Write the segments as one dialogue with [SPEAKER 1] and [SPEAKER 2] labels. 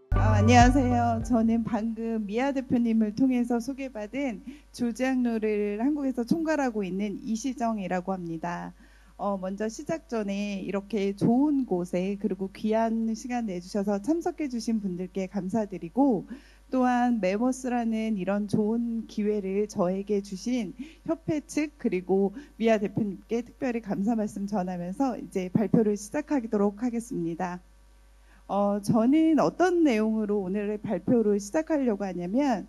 [SPEAKER 1] 안녕하세요. 저는 방금 미아 대표님을 통해서 소개받은 조지학로를 한국에서 총괄하고 있는 이시정이라고 합니다. 먼저 시작 전에 이렇게 좋은 곳에 그리고 귀한 시간 내주셔서 참석해 주신 분들께 감사드리고, 또한 메모스라는 이런 좋은 기회를 저에게 주신 협회 측 그리고 미아 대표님께 특별히 감사 말씀 전하면서 이제 발표를 시작하도록 하겠습니다. 저는 어떤 내용으로 오늘의 발표를 시작하려고 하냐면,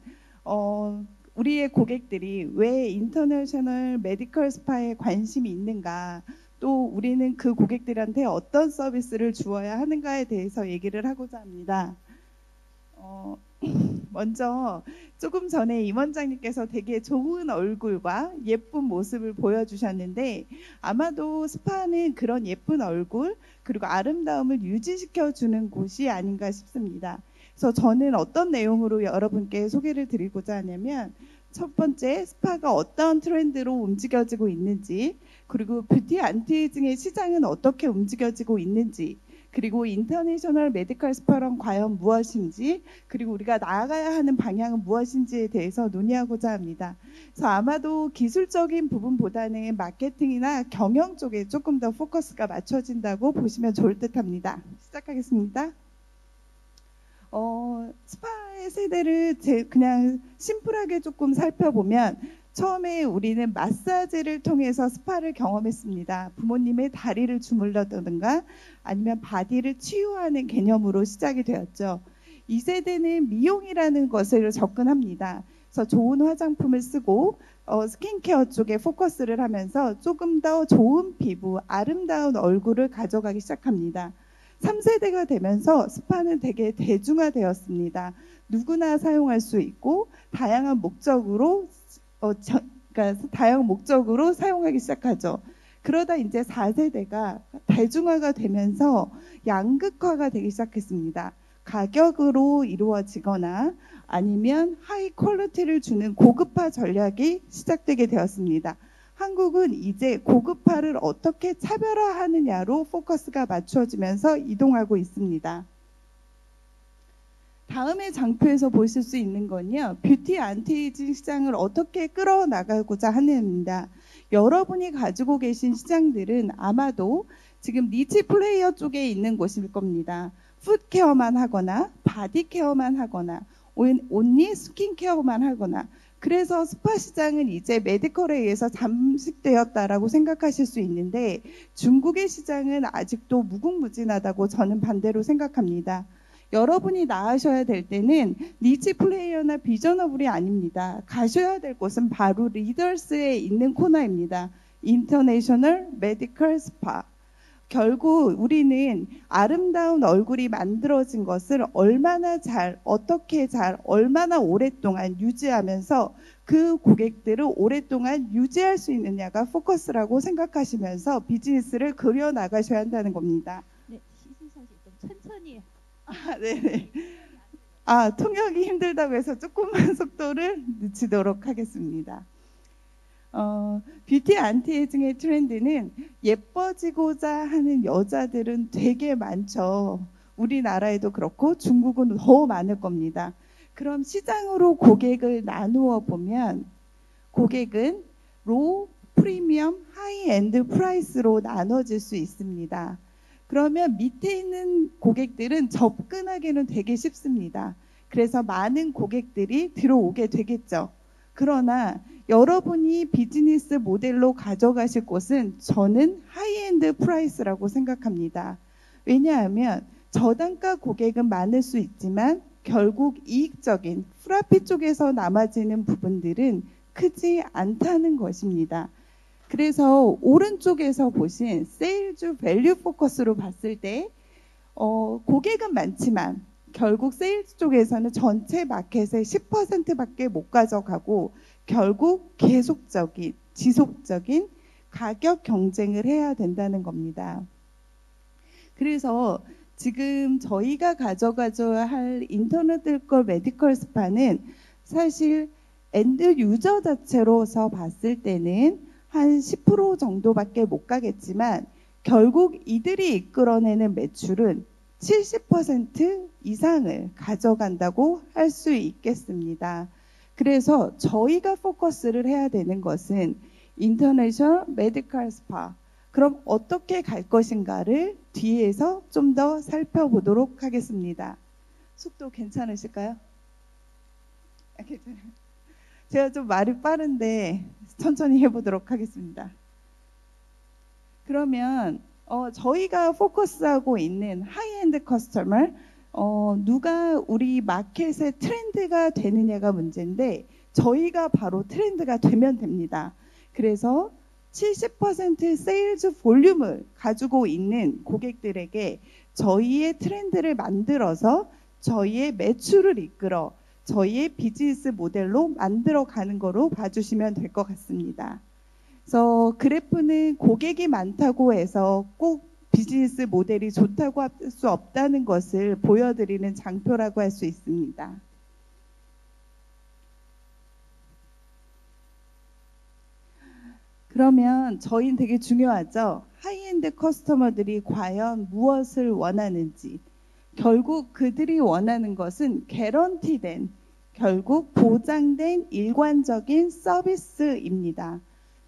[SPEAKER 1] 우리의 고객들이 왜 인터내셔널 메디컬 스파에 관심이 있는가, 또 우리는 그 고객들한테 어떤 서비스를 주어야 하는가에 대해서 얘기를 하고자 합니다. 먼저 조금 전에 임 원장님께서 되게 좋은 얼굴과 예쁜 모습을 보여주셨는데, 아마도 스파는 그런 예쁜 얼굴 그리고 아름다움을 유지시켜주는 곳이 아닌가 싶습니다. 그래서 저는 어떤 내용으로 여러분께 소개를 드리고자 하냐면, 첫 번째, 스파가 어떤 트렌드로 움직여지고 있는지, 그리고 뷰티 안티에이징의 시장은 어떻게 움직여지고 있는지, 그리고 인터내셔널 메디컬 스파란 과연 무엇인지, 그리고 우리가 나아가야 하는 방향은 무엇인지에 대해서 논의하고자 합니다. 그래서 아마도 기술적인 부분보다는 마케팅이나 경영 쪽에 조금 더 포커스가 맞춰진다고 보시면 좋을 듯 합니다. 시작하겠습니다. 스파의 세대를 그냥 심플하게 조금 살펴보면, 처음에 우리는 마사지를 통해서 스파를 경험했습니다. 부모님의 다리를 주물렀다든가 아니면 바디를 치유하는 개념으로 시작이 되었죠. 2세대는 미용이라는 것을 접근합니다. 그래서 좋은 화장품을 쓰고 스킨케어 쪽에 포커스를 하면서 조금 더 좋은 피부, 아름다운 얼굴을 가져가기 시작합니다. 3세대가 되면서 스파는 되게 대중화되었습니다. 누구나 사용할 수 있고 다양한 목적으로 그러니까 다양한 목적으로 사용하기 시작하죠. 그러다 이제 4세대가 대중화가 되면서 양극화가 되기 시작했습니다. 가격으로 이루어지거나 아니면 하이 퀄리티를 주는 고급화 전략이 시작되게 되었습니다. 한국은 이제 고급화를 어떻게 차별화하느냐로 포커스가 맞춰지면서 이동하고 있습니다. 다음의 장표에서 보실 수 있는 건요, 뷰티 안티에이징 시장을 어떻게 끌어나가고자 하는입니다. 여러분이 가지고 계신 시장들은 아마도 지금 니치 플레이어 쪽에 있는 곳일 겁니다. 풋케어만 하거나 바디케어만 하거나 온리 스킨케어만 하거나, 그래서 스파 시장은 이제 메디컬에 의해서 잠식되었다라고 생각하실 수 있는데, 중국의 시장은 아직도 무궁무진하다고 저는 반대로 생각합니다. 여러분이 나으셔야 될 때는 니치 플레이어나 비저너블이 아닙니다. 가셔야 될 곳은 바로 리더스에 있는 코너입니다. 인터내셔널 메디컬 스파. 결국 우리는 아름다운 얼굴이 만들어진 것을 얼마나 잘, 어떻게 잘, 얼마나 오랫동안 유지하면서 그 고객들을 오랫동안 유지할 수 있느냐가 포커스라고 생각하시면서 비즈니스를 그려나가셔야 한다는 겁니다.
[SPEAKER 2] 네, 시선이 좀 천천히.
[SPEAKER 1] 네네. 통역이 힘들다고 해서 조금만 속도를 늦추도록 하겠습니다. 뷰티 안티에이징의 트렌드는 예뻐지고자 하는 여자들은 되게 많죠. 우리나라에도 그렇고 중국은 더 많을 겁니다. 그럼 시장으로 고객을 나누어 보면, 고객은 로, 프리미엄, 하이엔드 프라이스로 나눠질 수 있습니다. 그러면 밑에 있는 고객들은 접근하기는 되게 쉽습니다. 그래서 많은 고객들이 들어오게 되겠죠. 그러나 여러분이 비즈니스 모델로 가져가실 곳은 저는 하이엔드 프라이스라고 생각합니다. 왜냐하면 저단가 고객은 많을 수 있지만 결국 이익적인 프라피 쪽에서 남아지는 부분들은 크지 않다는 것입니다. 그래서 오른쪽에서 보신 세일즈 밸류 포커스로 봤을 때 고객은 많지만 결국 세일즈 쪽에서는 전체 마켓의 10%밖에 못 가져가고 결국 계속적인, 지속적인 가격 경쟁을 해야 된다는 겁니다. 그래서 지금 저희가 가져가줘야 할 인터내셔널 메디컬 스파는 사실 엔드 유저 자체로서 봤을 때는 한 10% 정도밖에 못 가겠지만, 결국 이들이 이끌어내는 매출은 70% 이상을 가져간다고 할 수 있겠습니다. 그래서 저희가 포커스를 해야 되는 것은 인터내셔널 메디컬 스파. 그럼 어떻게 갈 것인가를 뒤에서 좀 더 살펴보도록 하겠습니다. 속도 괜찮으실까요? 괜찮아요. 제가 좀 말이 빠른데 천천히 해보도록 하겠습니다. 그러면 저희가 포커스하고 있는 하이엔드 커스터머, 누가 우리 마켓의 트렌드가 되느냐가 문제인데 저희가 바로 트렌드가 되면 됩니다. 그래서 70% 세일즈 볼륨을 가지고 있는 고객들에게 저희의 트렌드를 만들어서 저희의 매출을 이끌어 저희의 비즈니스 모델로 만들어 가는 거로 봐주시면 될 것 같습니다. 그래서 그래프는 고객이 많다고 해서 꼭 비즈니스 모델이 좋다고 할 수 없다는 것을 보여드리는 장표라고 할 수 있습니다. 그러면 저희는 되게 중요하죠. 하이엔드 커스터머들이 과연 무엇을 원하는지. 결국 그들이 원하는 것은 개런티된, 결국 보장된 일관적인 서비스입니다.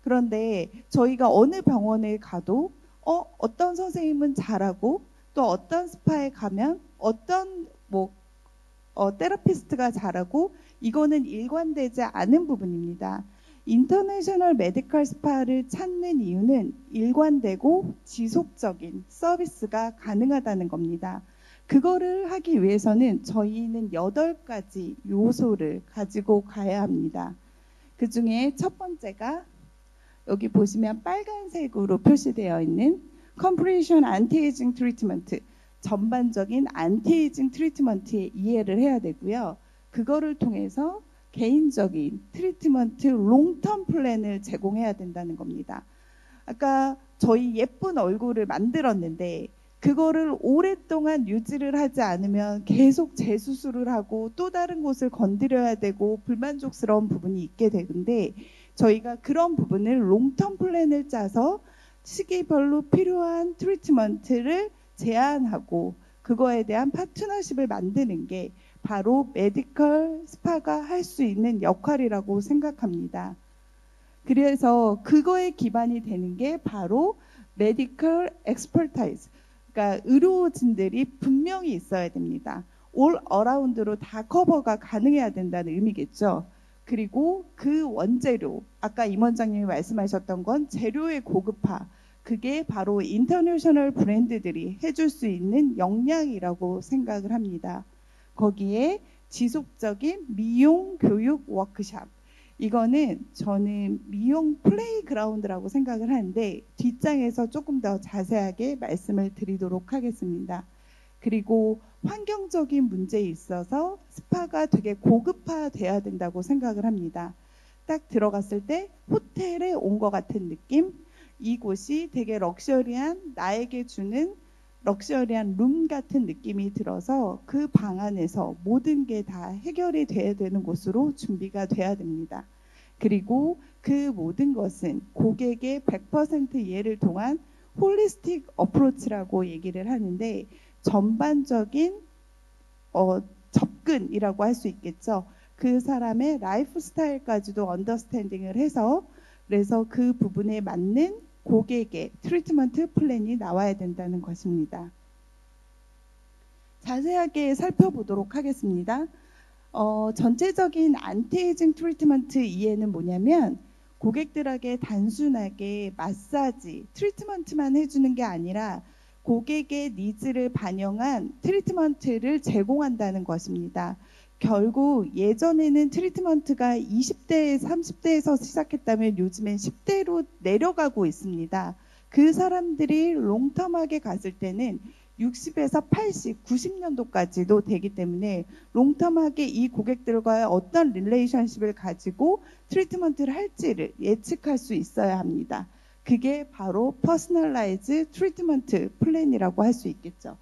[SPEAKER 1] 그런데 저희가 어느 병원에 가도 어떤 선생님은 잘하고 또 어떤 스파에 가면 어떤 테라피스트가 잘하고 이거는 일관되지 않은 부분입니다. 인터내셔널 메디컬 스파를 찾는 이유는 일관되고 지속적인 서비스가 가능하다는 겁니다. 그거를 하기 위해서는 저희는 8가지 요소를 가지고 가야 합니다. 그 중에 첫 번째가 여기 보시면 빨간색으로 표시되어 있는 Comprehensive Anti-Aging Treatment, 전반적인 안티에이징 트리트먼트의 이해를 해야 되고요. 그거를 통해서 개인적인 트리트먼트 롱텀 플랜을 제공해야 된다는 겁니다. 아까 저희 예쁜 얼굴을 만들었는데 그거를 오랫동안 유지를 하지 않으면 계속 재수술을 하고 또 다른 곳을 건드려야 되고 불만족스러운 부분이 있게 되는데 저희가 그런 부분을 롱텀 플랜을 짜서 시기별로 필요한 트리트먼트를 제안하고 그거에 대한 파트너십을 만드는 게 바로 메디컬 스파가 할 수 있는 역할이라고 생각합니다. 그래서 그거에 기반이 되는 게 바로 메디컬 엑스퍼타이즈, 그러니까 의료진들이 분명히 있어야 됩니다. 올 어라운드로 다 커버가 가능해야 된다는 의미겠죠. 그리고 그 원재료, 아까 임 원장님이 말씀하셨던 건 재료의 고급화, 그게 바로 인터내셔널 브랜드들이 해줄 수 있는 역량이라고 생각을 합니다. 거기에 지속적인 미용 교육 워크샵, 이거는 저는 미용 플레이그라운드라고 생각을 하는데 뒷장에서 조금 더 자세하게 말씀을 드리도록 하겠습니다. 그리고 환경적인 문제에 있어서 스파가 되게 고급화돼야 된다고 생각을 합니다. 딱 들어갔을 때 호텔에 온 것 같은 느낌, 이곳이 되게 럭셔리한, 나에게 주는 럭셔리한 룸 같은 느낌이 들어서 그 방 안에서 모든 게 다 해결이 돼야 되는 곳으로 준비가 돼야 됩니다. 그리고 그 모든 것은 고객의 100% 이해를 통한 홀리스틱 어프로치라고 얘기를 하는데 전반적인 접근이라고 할 수 있겠죠. 그 사람의 라이프 스타일까지도 언더스탠딩을 해서 그래서 그 부분에 맞는 고객의 트리트먼트 플랜이 나와야 된다는 것입니다. 자세하게 살펴보도록 하겠습니다. 전체적인 안티에이징 트리트먼트 이해는 뭐냐면 고객들에게 단순하게 마사지, 트리트먼트만 해주는 게 아니라 고객의 니즈를 반영한 트리트먼트를 제공한다는 것입니다. 결국 예전에는 트리트먼트가 20대, 30대에서 시작했다면 요즘엔 10대로 내려가고 있습니다. 그 사람들이 롱텀하게 갔을 때는 60에서 80, 90년도까지도 되기 때문에 롱텀하게 이 고객들과의 어떤 릴레이션십을 가지고 트리트먼트를 할지를 예측할 수 있어야 합니다. 그게 바로 퍼스널라이즈 트리트먼트 플랜이라고 할 수 있겠죠.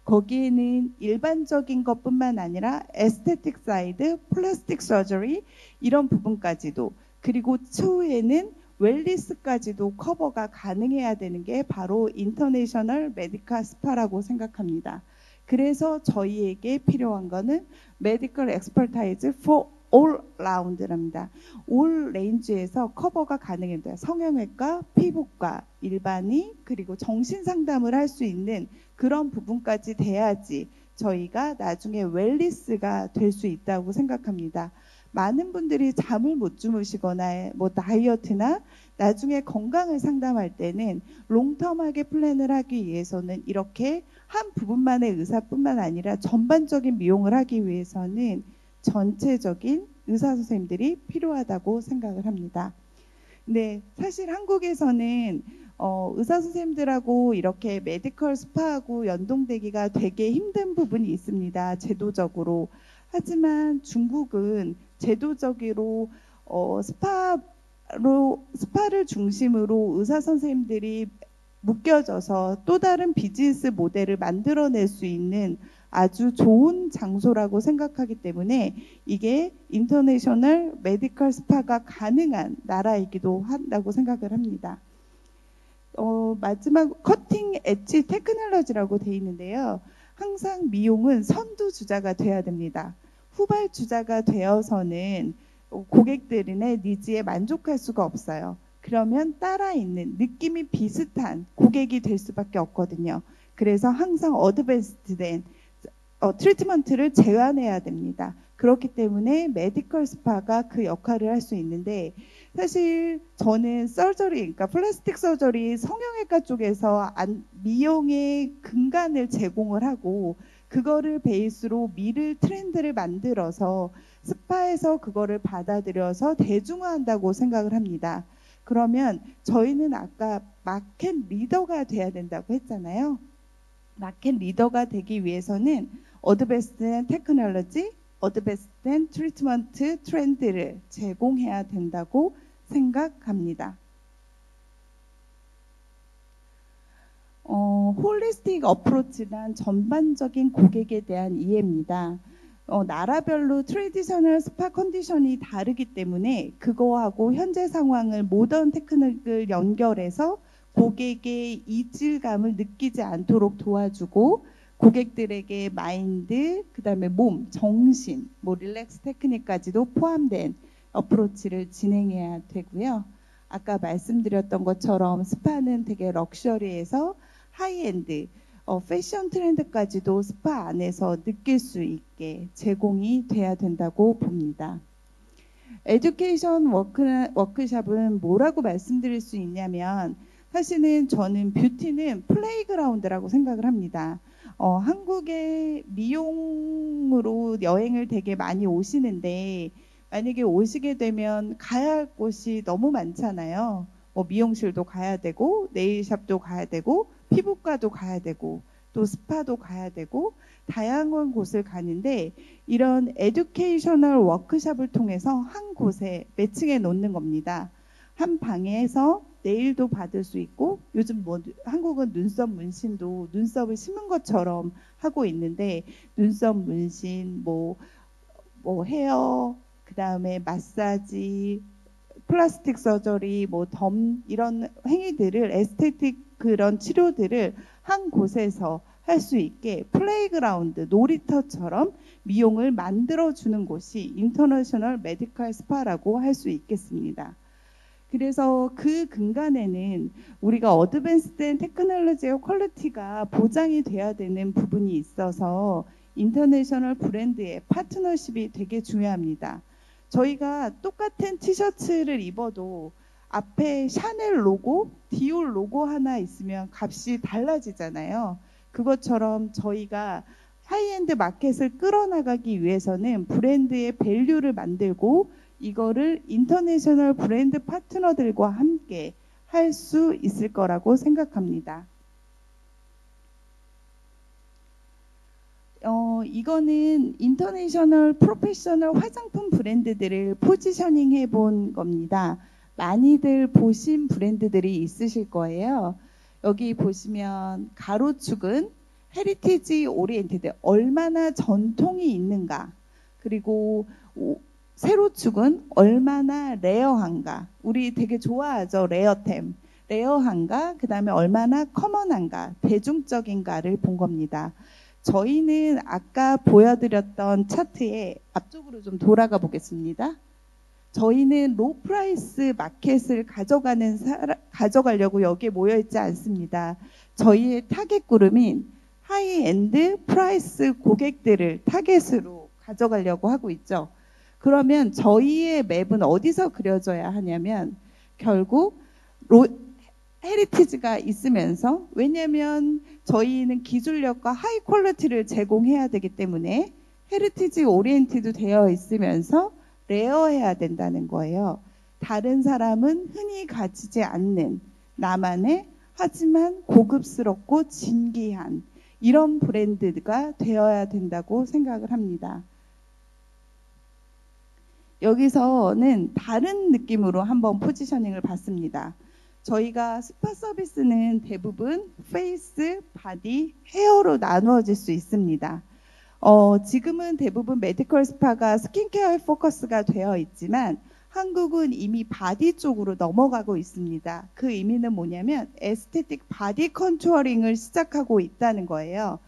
[SPEAKER 1] 거기에는 일반적인 것뿐만 아니라 에스테틱 사이드, 플라스틱 서저리 이런 부분까지도, 그리고 추후에는 웰니스까지도 커버가 가능해야 되는 게 바로 인터내셔널 메디컬 스파라고 생각합니다. 그래서 저희에게 필요한 거는 메디컬 엑스퍼타이즈 for all 라운드랍니다. 올 레인지에서 커버가 가능합니다. 성형외과, 피부과, 일반의, 그리고 정신상담을 할 수 있는 그런 부분까지 돼야지 저희가 나중에 웰니스가 될 수 있다고 생각합니다. 많은 분들이 잠을 못 주무시거나 뭐 다이어트나 나중에 건강을 상담할 때는 롱텀하게 플랜을 하기 위해서는 이렇게 한 부분만의 의사뿐만 아니라 전반적인 미용을 하기 위해서는 전체적인 의사 선생님들이 필요하다고 생각을 합니다. 네, 사실 한국에서는 의사 선생님들하고 이렇게 메디컬 스파하고 연동되기가 되게 힘든 부분이 있습니다. 제도적으로. 하지만 중국은 제도적으로 스파를 중심으로 의사 선생님들이 묶여져서 또 다른 비즈니스 모델을 만들어낼 수 있는 아주 좋은 장소라고 생각하기 때문에 이게 인터내셔널 메디컬 스파가 가능한 나라이기도 한다고 생각을 합니다. 마지막 커팅 엣지 테크놀로지라고 되어 있는데요. 항상 미용은 선두주자가 돼야 됩니다. 후발주자가 되어서는 고객들의 니즈에 만족할 수가 없어요. 그러면 따라 있는 느낌이 비슷한 고객이 될 수밖에 없거든요. 그래서 항상 어드밴스드된 트리트먼트를 제한해야 됩니다. 그렇기 때문에 메디컬 스파가 그 역할을 할 수 있는데 사실 저는 서저리, 그러니까 플라스틱 서저리 성형외과 쪽에서 미용의 근간을 제공을 하고 그거를 베이스로 미를 트렌드를 만들어서 스파에서 그거를 받아들여서 대중화한다고 생각을 합니다. 그러면 저희는 아까 마켓 리더가 돼야 된다고 했잖아요. 마켓 리더가 되기 위해서는 어드밴스드 테크놀로지, 어드밴스드 트리트먼트 트렌드를 제공해야 된다고 생각합니다. 홀리스틱 어프로치란 전반적인 고객에 대한 이해입니다. 나라별로 트레디셔널 스파 컨디션이 다르기 때문에 그거하고 현재 상황을 모던 테크닉을 연결해서 고객의 이질감을 느끼지 않도록 도와주고 고객들에게 마인드, 그 다음에 몸, 정신, 뭐 릴렉스 테크닉까지도 포함된 어프로치를 진행해야 되고요. 아까 말씀드렸던 것처럼 스파는 되게 럭셔리해서 하이엔드, 패션 트렌드까지도 스파 안에서 느낄 수 있게 제공이 돼야 된다고 봅니다. 에듀케이션 워크샵은 뭐라고 말씀드릴 수 있냐면 사실은 저는 뷰티는 플레이그라운드라고 생각을 합니다. 한국에 미용으로 여행을 되게 많이 오시는데 만약에 오시게 되면 가야 할 곳이 너무 많잖아요. 미용실도 가야 되고 네일샵도 가야 되고 피부과도 가야 되고 또 스파도 가야 되고 다양한 곳을 가는데 이런 에듀케이셔널 워크샵을 통해서 한 곳에 매칭해 놓는 겁니다. 한 방에서 네일도 받을 수 있고 요즘 한국은 눈썹 문신도 눈썹을 심은 것처럼 하고 있는데 눈썹 문신 뭐 헤어 그 다음에 마사지 플라스틱 서저리 덤 이런 행위들을 에스테틱 그런 치료들을 한 곳에서 할 수 있게 플레이그라운드 놀이터처럼 미용을 만들어주는 곳이 인터내셔널 메디컬 스파라고 할 수 있겠습니다. 그래서 그 근간에는 우리가 어드밴스된 테크놀로지의 퀄리티가 보장이 돼야 되는 부분이 있어서 인터내셔널 브랜드의 파트너십이 되게 중요합니다. 저희가 똑같은 티셔츠를 입어도 앞에 샤넬 로고, 디올 로고 하나 있으면 값이 달라지잖아요. 그것처럼 저희가 하이엔드 마켓을 끌어나가기 위해서는 브랜드의 밸류를 만들고 이거를 인터내셔널 브랜드 파트너들과 함께 할 수 있을 거라고 생각합니다. 이거는 인터내셔널 프로페셔널 화장품 브랜드들을 포지셔닝 해본 겁니다. 많이들 보신 브랜드들이 있으실 거예요. 여기 보시면 가로축은 헤리티지 오리엔티드, 얼마나 전통이 있는가, 그리고 세로축은 얼마나 레어한가. 우리 되게 좋아하죠. 레어템. 레어한가, 그 다음에 얼마나 커먼한가, 대중적인가를 본 겁니다. 저희는 아까 보여드렸던 차트에 앞쪽으로 좀 돌아가 보겠습니다. 저희는 로 프라이스 마켓을 가져가려고 여기에 모여있지 않습니다. 저희의 타겟 그룹인 하이엔드 프라이스 고객들을 타겟으로 가져가려고 하고 있죠. 그러면 저희의 맵은 어디서 그려져야 하냐면 결국 헤리티지가 있으면서, 왜냐하면 저희는 기술력과 하이 퀄리티를 제공해야 되기 때문에 헤리티지 오리엔티드 되어 있으면서 레어해야 된다는 거예요. 다른 사람은 흔히 가지지 않는 나만의, 하지만 고급스럽고 진귀한 이런 브랜드가 되어야 된다고 생각을 합니다. 여기서는 다른 느낌으로 한번 포지셔닝을 봤습니다. 저희가 스파 서비스는 대부분 페이스, 바디, 헤어로 나누어질 수 있습니다. 지금은 대부분 메디컬 스파가 스킨케어에 포커스가 되어 있지만 한국은 이미 바디 쪽으로 넘어가고 있습니다. 그 의미는 뭐냐면 에스테틱 바디 컨투어링을 시작하고 있다는 거예요.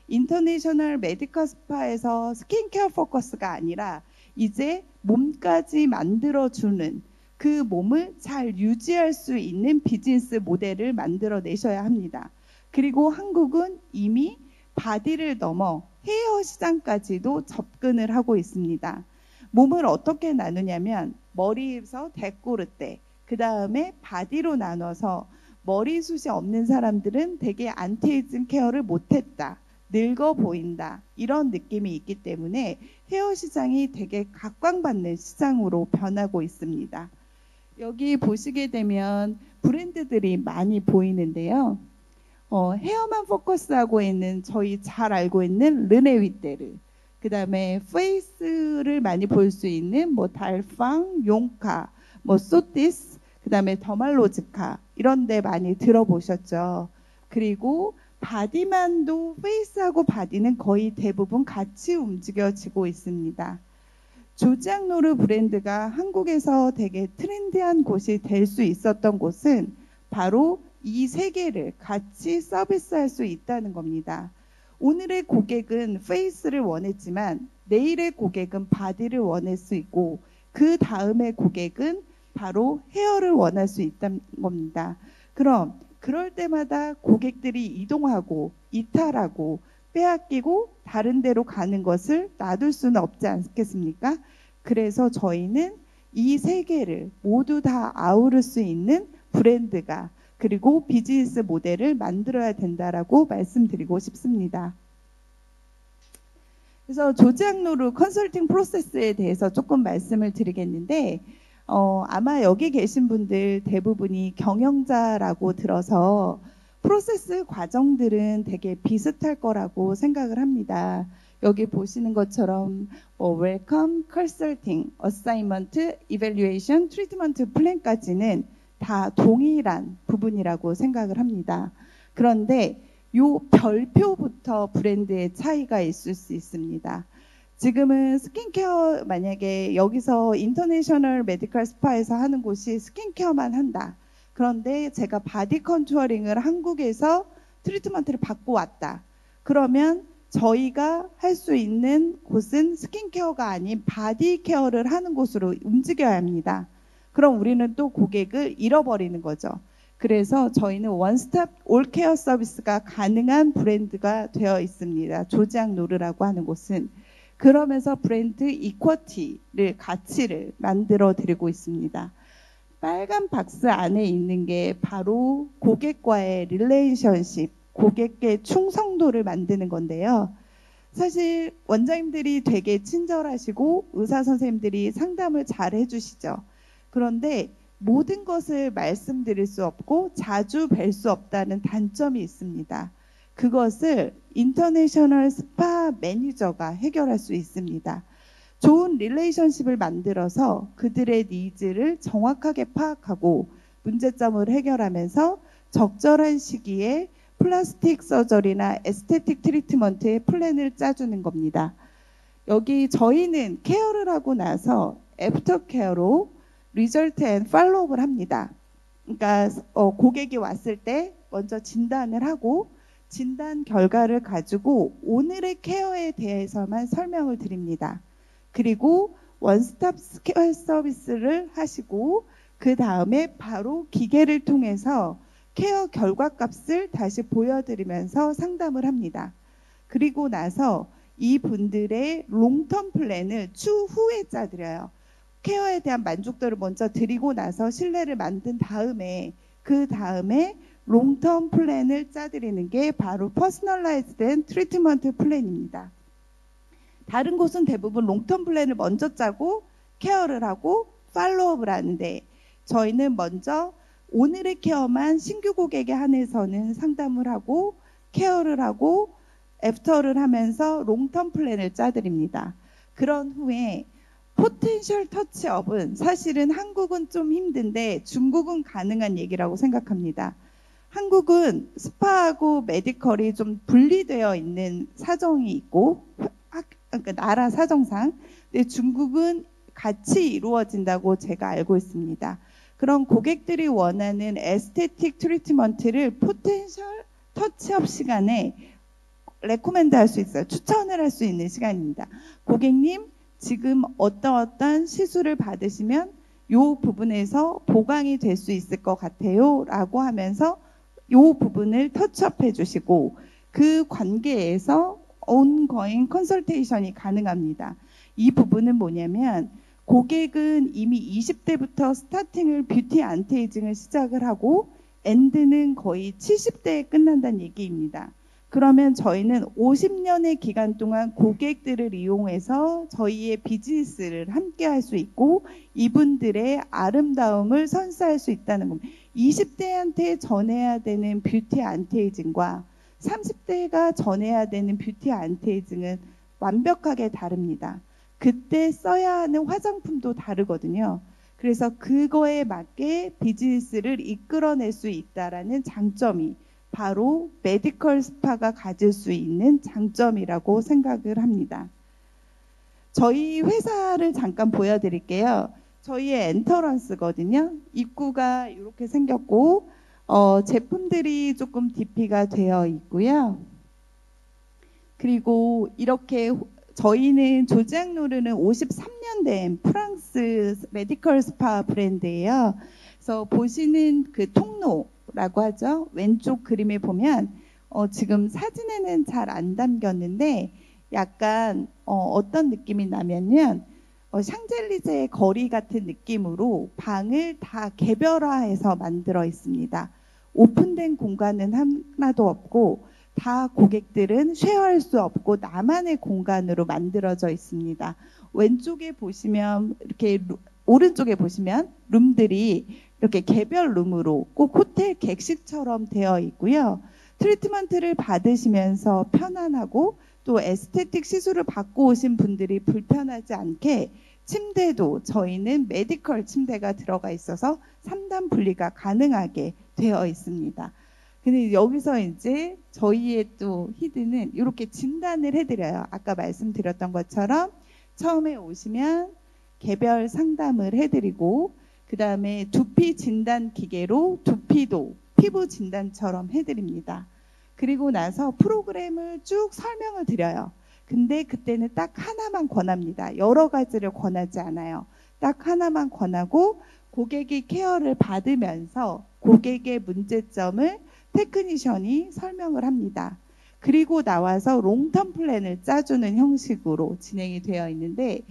[SPEAKER 1] 인터내셔널 메디컬 스파에서 스킨케어 포커스가 아니라 이제 몸까지 만들어주는, 그 몸을 잘 유지할 수 있는 비즈니스 모델을 만들어내셔야 합니다. 그리고 한국은 이미 바디를 넘어 헤어 시장까지도 접근을 하고 있습니다. 몸을 어떻게 나누냐면 머리에서 대꼬르대, 그 다음에 바디로 나눠서 머리숱이 없는 사람들은 되게 안티에이징 케어를 못했다, 늙어 보인다, 이런 느낌이 있기 때문에 헤어 시장이 되게 각광받는 시장으로 변하고 있습니다. 여기 보시게 되면 브랜드들이 많이 보이는데요. 헤어만 포커스하고 있는, 저희 잘 알고 있는 르네 윗데르, 그 다음에 페이스를 많이 볼 수 있는 뭐 달팡, 용카, 뭐 소티스, 그 다음에 더말로즈카, 이런 데 많이 들어보셨죠. 그리고 바디만도, 페이스하고 바디는 거의 대부분 같이 움직여지고 있습니다. 조지앙노르 브랜드가 한국에서 되게 트렌디한 곳이 될 수 있었던 곳은 바로 이 세 개를 같이 서비스할 수 있다는 겁니다. 오늘의 고객은 페이스를 원했지만 내일의 고객은 바디를 원할 수 있고, 그 다음의 고객은 바로 헤어를 원할 수 있다는 겁니다. 그럼 그럴 때마다 고객들이 이동하고 이탈하고 빼앗기고 다른 데로 가는 것을 놔둘 수는 없지 않겠습니까? 그래서 저희는 이 세 개를 모두 다 아우를 수 있는 브랜드가, 그리고 비즈니스 모델을 만들어야 된다라고 말씀드리고 싶습니다. 그래서 조지앙노르 컨설팅 프로세스에 대해서 조금 말씀을 드리겠는데, 아마 여기 계신 분들 대부분이 경영자라고 들어서 프로세스 과정들은 되게 비슷할 거라고 생각을 합니다. 여기 보시는 것처럼 웰컴, 컨설팅, 어사이먼트, 이밸류에이션, 트리트먼트 플랜까지는 다 동일한 부분이라고 생각을 합니다. 그런데 요 별표부터 브랜드의 차이가 있을 수 있습니다. 지금은 스킨케어, 만약에 여기서 인터내셔널 메디컬 스파에서 하는 곳이 스킨케어만 한다. 그런데 제가 바디 컨투어링을 한국에서 트리트먼트를 받고 왔다. 그러면 저희가 할 수 있는 곳은 스킨케어가 아닌 바디 케어를 하는 곳으로 움직여야 합니다. 그럼 우리는 또 고객을 잃어버리는 거죠. 그래서 저희는 원스톱 올케어 서비스가 가능한 브랜드가 되어 있습니다. 조지앙노르라고 하는 곳은. 그러면서 브랜드 이쿼티를, 가치를 만들어 드리고 있습니다. 빨간 박스 안에 있는 게 바로 고객과의 릴레이션십, 고객의 충성도를 만드는 건데요. 사실 원장님들이 되게 친절하시고 의사 선생님들이 상담을 잘 해주시죠. 그런데 모든 것을 말씀드릴 수 없고 자주 뵐 수 없다는 단점이 있습니다. 그것을 인터내셔널 스파 매니저가 해결할 수 있습니다. 좋은 릴레이션십을 만들어서 그들의 니즈를 정확하게 파악하고 문제점을 해결하면서 적절한 시기에 플라스틱 서저리나 에스테틱 트리트먼트의 플랜을 짜주는 겁니다. 여기 저희는 케어를 하고 나서 애프터 케어로 리절트 앤 팔로우업을 합니다. 그러니까 고객이 왔을 때 먼저 진단을 하고 진단 결과를 가지고 오늘의 케어에 대해서만 설명을 드립니다. 그리고 원스톱 케어 서비스를 하시고 그 다음에 바로 기계를 통해서 케어 결과값을 다시 보여드리면서 상담을 합니다. 그리고 나서 이분들의 롱텀 플랜을 추후에 짜드려요. 케어에 대한 만족도를 먼저 드리고 나서 신뢰를 만든 다음에 그 다음에 롱텀 플랜을 짜드리는 게 바로 퍼스널라이즈된 트리트먼트 플랜입니다. 다른 곳은 대부분 롱텀 플랜을 먼저 짜고 케어를 하고 팔로우업을 하는데 저희는 먼저 오늘의 케어만 신규 고객에 한해서는 상담을 하고 케어를 하고 애프터를 하면서 롱텀 플랜을 짜드립니다. 그런 후에 포텐셜 터치업은 사실은 한국은 좀 힘든데 중국은 가능한 얘기라고 생각합니다. 한국은 스파하고 메디컬이 좀 분리되어 있는 사정이 있고 그러니까 나라 사정상, 근데 중국은 같이 이루어진다고 제가 알고 있습니다. 그런 고객들이 원하는 에스테틱 트리트먼트를 포텐셜 터치업 시간에 레코멘드 할 수 있어요. 추천을 할 수 있는 시간입니다. 고객님, 지금 어떤 시술을 받으시면 이 부분에서 보강이 될 수 있을 것 같아요 라고 하면서 이 부분을 터치업 해주시고 그 관계에서 온거잉 컨설테이션이 가능합니다. 이 부분은 뭐냐면 고객은 이미 20대부터 스타팅을 뷰티 안티에이징을 시작을 하고 엔드는 거의 70대에 끝난다는 얘기입니다. 그러면 저희는 50년의 기간 동안 고객들을 이용해서 저희의 비즈니스를 함께 할 수 있고 이분들의 아름다움을 선사할 수 있다는 겁니다. 20대한테 전해야 되는 뷰티 안티에이징과 30대가 전해야 되는 뷰티 안티에이징은 완벽하게 다릅니다. 그때 써야 하는 화장품도 다르거든요. 그래서 그거에 맞게 비즈니스를 이끌어낼 수 있다라는 장점이 바로 메디컬 스파가 가질 수 있는 장점이라고 생각을 합니다. 저희 회사를 잠깐 보여드릴게요. 저희의 엔터런스거든요. 입구가 이렇게 생겼고 제품들이 조금 DP가 되어 있고요. 그리고 이렇게 저희는 조지앙노르는 53년 된 프랑스 메디컬 스파 브랜드예요. 그래서 보시는 그 통로라고 하죠. 왼쪽 그림에 보면 지금 사진에는 잘 안 담겼는데 약간 어떤 느낌이 나면은 샹젤리제 거리 같은 느낌으로 방을 다 개별화해서 만들어 있습니다. 오픈된 공간은 하나도 없고 다 고객들은 쉐어할 수 없고 나만의 공간으로 만들어져 있습니다. 왼쪽에 보시면 이렇게 오른쪽에 보시면 룸들이 이렇게 개별 룸으로 꼭 호텔 객실처럼 되어 있고요. 트리트먼트를 받으시면서 편안하고 또 에스테틱 시술을 받고 오신 분들이 불편하지 않게 침대도 저희는 메디컬 침대가 들어가 있어서 3단 분리가 가능하게 되어 있습니다. 근데 여기서 이제 저희의 또 히든은 이렇게 진단을 해드려요. 아까 말씀드렸던 것처럼 처음에 오시면 개별 상담을 해드리고 그 다음에 두피 진단 기계로 두피도 피부 진단처럼 해드립니다. 그리고 나서 프로그램을 쭉 설명을 드려요. 근데 그때는 딱 하나만 권합니다. 여러 가지를 권하지 않아요. 딱 하나만 권하고 고객이 케어를 받으면서 고객의 문제점을 테크니션이 설명을 합니다. 그리고 나와서 롱텀 플랜을 짜주는 형식으로 진행이 되어 있는데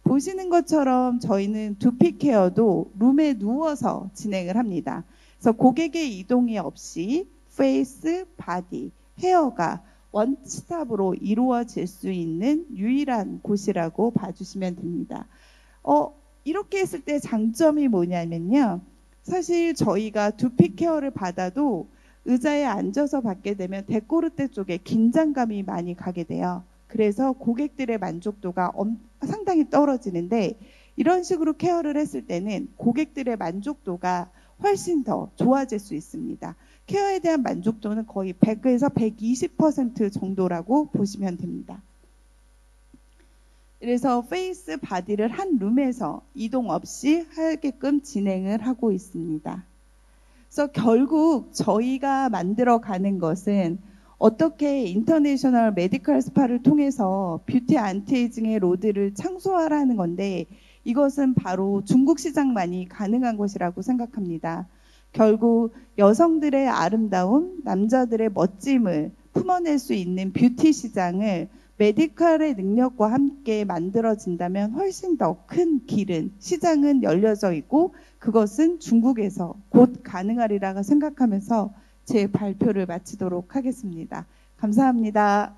[SPEAKER 1] 보시는 것처럼 저희는 두피 케어도 룸에 누워서 진행을 합니다. 그래서 고객의 이동이 없이 페이스, 바디, 헤어가 원스톱으로 이루어질 수 있는 유일한 곳이라고 봐주시면 됩니다. 이렇게 했을 때 장점이 뭐냐면요. 사실 저희가 두피 케어를 받아도 의자에 앉아서 받게 되면 데코르테 쪽에 긴장감이 많이 가게 돼요. 그래서 고객들의 만족도가 상당히 떨어지는데 이런 식으로 케어를 했을 때는 고객들의 만족도가 훨씬 더 좋아질 수 있습니다. 케어에 대한 만족도는 거의 100에서 120% 정도라고 보시면 됩니다. 그래서 페이스 바디를 한 룸에서 이동 없이 하게끔 진행을 하고 있습니다. 그래서 결국 저희가 만들어가는 것은 어떻게 인터내셔널 메디컬 스파를 통해서 뷰티 안티에이징의 로드를 창소하라는 건데, 이것은 바로 중국 시장만이 가능한 것이라고 생각합니다. 결국 여성들의 아름다움, 남자들의 멋짐을 품어낼 수 있는 뷰티 시장을 메디컬의 능력과 함께 만들어진다면 훨씬 더 큰 길은, 시장은 열려져 있고 그것은 중국에서 곧 가능하리라 생각하면서 제 발표를 마치도록 하겠습니다. 감사합니다.